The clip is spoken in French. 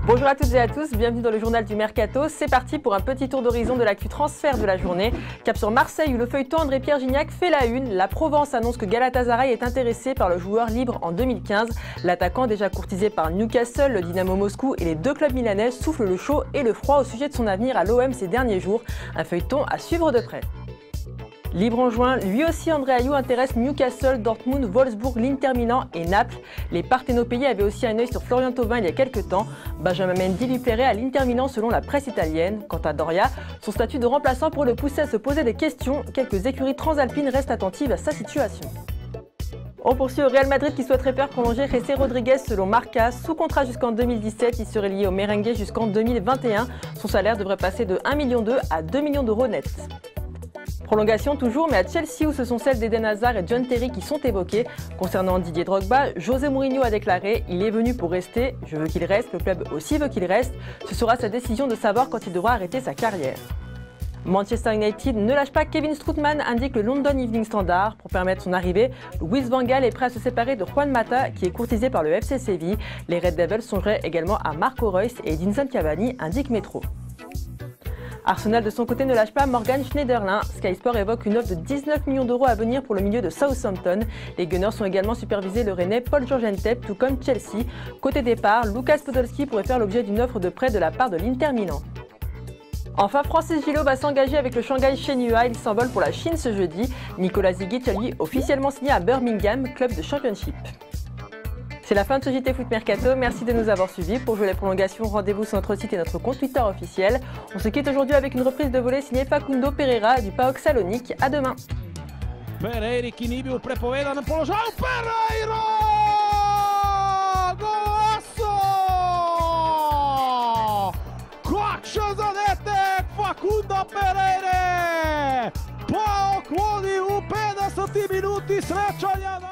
Bonjour à toutes et à tous, bienvenue dans le journal du Mercato. C'est parti pour un petit tour d'horizon de l'actu transfert de la journée. Cap sur Marseille où le feuilleton André-Pierre Gignac fait la une. La Provence annonce que Galatasaray est intéressé par le joueur libre en 2015. L'attaquant déjà courtisé par Newcastle, le Dynamo Moscou et les deux clubs milanais souffle le chaud et le froid au sujet de son avenir à l'OM ces derniers jours. Un feuilleton à suivre de près. Libre en juin, lui aussi André Ayew intéresse Newcastle, Dortmund, Wolfsburg, l'Inter Milan et Naples. Les Parthénopéiens avaient aussi un œil sur Florian Thauvin il y a quelques temps. Benjamin Mendy lui plairait à l'Inter Milan selon la presse italienne. Quant à Doria, son statut de remplaçant pourrait le pousser à se poser des questions. Quelques écuries transalpines restent attentives à sa situation. On poursuit au Real Madrid qui souhaiterait faire prolonger José Rodriguez selon Marca. Sous contrat jusqu'en 2017, il serait lié au merengue jusqu'en 2021. Son salaire devrait passer de 1,2 million à 2 millions d'euros net. Prolongation toujours, mais à Chelsea où ce sont celles d'Eden Hazard et John Terry qui sont évoquées. Concernant Didier Drogba, José Mourinho a déclaré « Il est venu pour rester, je veux qu'il reste, le club aussi veut qu'il reste. Ce sera sa décision de savoir quand il devra arrêter sa carrière ». Manchester United ne lâche pas Kevin Strootman, indique le London Evening Standard. Pour permettre son arrivée, Louis van Gaal est prêt à se séparer de Juan Mata qui est courtisé par le FC Séville. Les Red Devils songeraient également à Marco Reus et Edinson Cavani, indique Metro. Arsenal de son côté ne lâche pas Morgan Schneiderlin. Sky Sport évoque une offre de 19 millions d'euros à venir pour le milieu de Southampton. Les Gunners sont également supervisés le Rennais Paul Georgentep, tout comme Chelsea. Côté départ, Lucas Podolski pourrait faire l'objet d'une offre de prêt de la part de l'Inter Milan. Enfin, Francis Gillot va s'engager avec le Shanghai Shenhua. Il s'envole pour la Chine ce jeudi. Nicolas Zigic a lui officiellement signé à Birmingham, club de championship. C'est la fin de ce JT Foot Mercato, merci de nous avoir suivis. Pour jouer les prolongations, rendez-vous sur notre site et notre compte Twitter officiel. On se quitte aujourd'hui avec une reprise de volée signée Facundo Pereira du PAOK Salonique. À demain. Pereira que nível pré-poveda no polo jogo, Pereira! Golaço! Coxazanete, Facundo Pereira! Poco di un pedazo di minuti, srecciagliano!